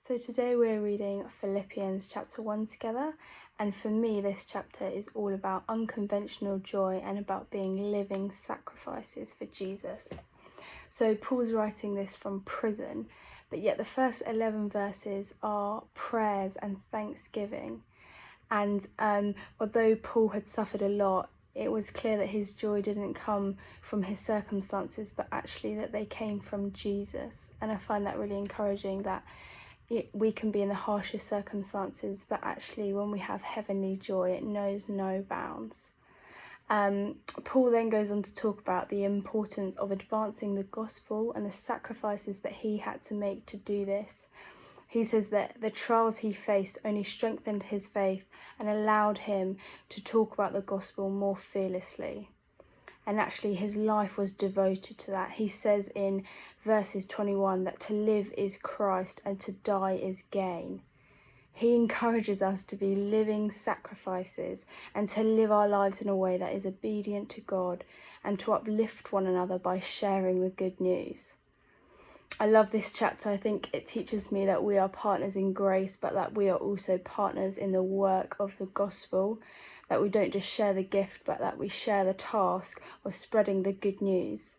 So today we're reading Philippians chapter 1 together, and for me this chapter is all about unconventional joy and about being living sacrifices for Jesus. So Paul's writing this from prison, but yet the first 11 verses are prayers and thanksgiving. And although Paul had suffered a lot, it was clear that his joy didn't come from his circumstances, but actually that they came from Jesus. And I find that really encouraging, that we can be in the harshest circumstances, but actually when we have heavenly joy, it knows no bounds. Paul then goes on to talk about the importance of advancing the gospel and the sacrifices that he had to make to do this. He says that the trials he faced only strengthened his faith and allowed him to talk about the gospel more fearlessly. And actually his life was devoted to that. He says in verses 21 that to live is Christ and to die is gain. He encourages us to be living sacrifices and to live our lives in a way that is obedient to God and to uplift one another by sharing the good news. I love this chapter. I think it teaches me that we are partners in grace, but that we are also partners in the work of the gospel, that we don't just share the gift, but that we share the task of spreading the good news,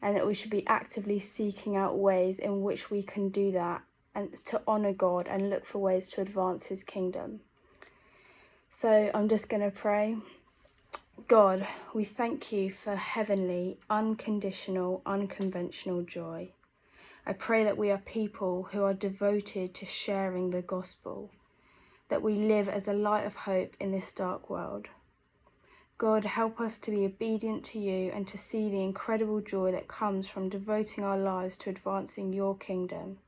and that we should be actively seeking out ways in which we can do that and to honour God and look for ways to advance his kingdom. So I'm just going to pray. God, we thank you for heavenly, unconditional, unconventional joy. I pray that we are people who are devoted to sharing the gospel, that we live as a light of hope in this dark world. God, help us to be obedient to you and to see the incredible joy that comes from devoting our lives to advancing your kingdom.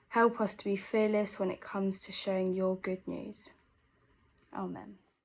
Help us to be fearless when it comes to sharing your good news. Amen.